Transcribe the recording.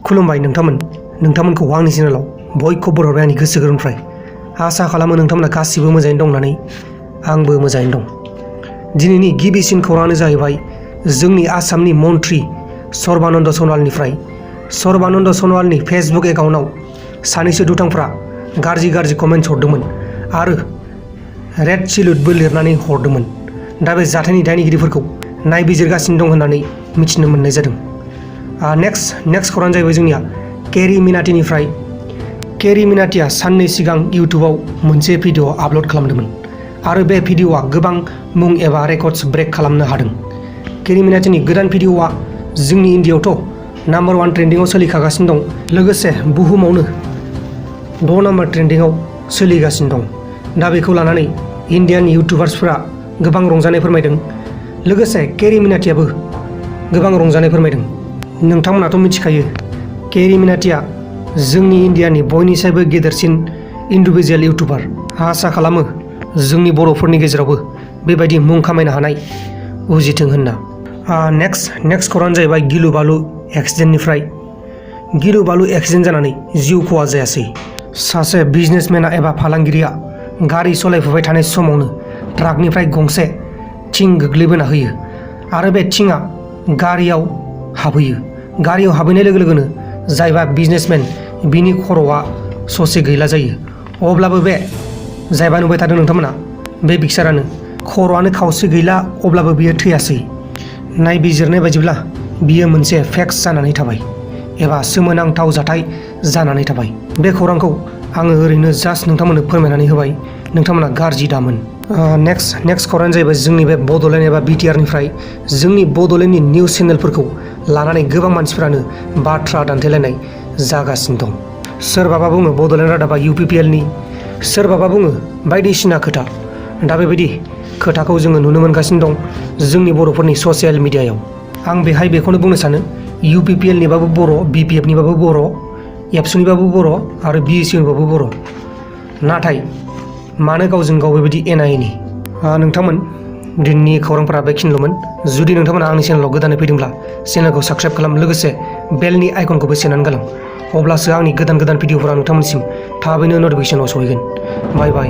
खुलुमबाय नोंथांमोनखौ आंनि चेनेलाव बयखौबो बरायबाय आंनि गोसो गोरबोनिफ्राय। आसा खालामो नोंथांमोना गासिबो मोजाङैनो दं होननानै आंबो मोजाङैनो दं। दिनैनि गिबिसिन खौराङानो जाहैबाय जोंनि आसामनि मन्त्रि सर्बानन्द सन'वालनिफ्राय। सर्बानन्द सन'वालनि फेसबुक एकाउन्टआव सानैसो दुथांफ्रा गाज्रि कमेन्ट्स हरदोंमोन आरो रेड सिलुटबो लिरनानै हरदोंमोन। दा बे जाथायनि दायनिगिरिफोरखौ नायबिजिरगासिनो दं होननानै मिथिनो मोननाय जादों। नेक्स्ट खौरां जाहैबाय जोंनिया केरी मिनाटीनिफ्राय। केरी मिनाटीआ साननै सिगां इउटुबाव मोनसे भिडिअ आपल'ड खालामदोंमोन आरो बे भिडिअआ गोबां मुं एबा रेकर्डस ब्रेक खालामनो हादों। केरी मिनाटीनि गोदान भिडिअआ जोंनि इन्डियायावथ' नाम्बार 1 ट्रेन्डिंआव सोलिखागासिनो दं, लोगोसे बुहुमावनो 6 नाम्बार ट्रेन्डिंआव सोलिगासिनो दं। दा बेखौ लानानै इन्डियान इउटुबार्सफोरा गोबां रंजानाय फोरमायदों, लोगोसे केरी मिनाटीआबो गोबां रंजानाय फोरमायदों। नोंथांमोनाथ' मिथिखायो केरी मिनाटीआ जोंनि इन्डियानि बयनिसायबो गेदेरसिन इन्डिभिजुवेल इउटुबार। आसा खालामो जोंनि बर'फोरनि गेजेरावबो बेबायदि मुं खामायनो हानाय उजिथों होनना। नेक्स्ट खौरां जाहैबाय गिलु बालु एक्सिडेन्टनिफ्राय। गिलु बालु एक्सिडेन्ट जानानै जिउ खहा जायासै। सासे बिजनेसमेना एबा फालांगिरिया गारि सालायफुबाय थानाय समावनो ट्राकनिफ्राय गंसे थिं गोग्लैबोना होयो आरो बे थिंआ गारियाव हाबहैयो। गारियाव हाबहैनाय लोगो लोगोनो जायबा बिजनेसमेन बिनि खर'आ ससे गैला जायो। अब्लाबो बे जायबा नुबाय थादों नोंथांमोना, बे पिक्सारानो खर'आनो खावसे गैला, अब्लाबो बियो थैयासै। नायबिजिरनाय बायदिब्ला बियो मोनसे फेक्स जानानै थाबाय एबा सोमोनांथाव जाथाय जानानै थाबाय। बे खौरांखौ आङो ओरैनो जास्ट नोंथांमोननो फोरमायनानै होबाय, नोंथांमोना गाज्रि दामोन। नेक्स्ट खौराङानो जाहैबाय जोंनि बे बड'लेण्ड एबा बिटिआरनिफ्राय। जोंनि बड'लेण्डनि निउस चेनेलफोरखौ लानानै गोबां मानसिफ्रानो बाथ्रा दान्थेलायनाय जागासिनो दं। सोरबाबा बुङो बड'लेण्ड रादाबा UPPLनि, सोरबाबा बुङो बायदिसिना खोथा। दा बेबायदि खोथाखौ जोङो नुनो मोनगासिनो दं जोंनि बर'फोरनि ससियेल मिडियायाव। आं बेहाय बेखौनो बुंनो सानो UPPLनिबाबो बर', BPFनिबाबो बर', एबसुनिबाबो बर' आरो BECनिबाबो बर'। नाथाय मानो गावजों गाव बेबायदि एना एनि? नोंथांमोन, दिनैनि खौरांफोरा बेखिनिल'मोन। जुदि नोंथांमोना आंनि चेनेलाव गोदानै फैदोंब्ला चेनेलखौ साबस्क्राइब खालाम, लोगोसे बेलनि आइकनखौबो सेरनानै गालां। अब्लासो आंनि गोदान भिडिअफोरा नोंथांमोनसिम थाबैनो नटिफिकेसनाव सहैगोन। बाय बाय।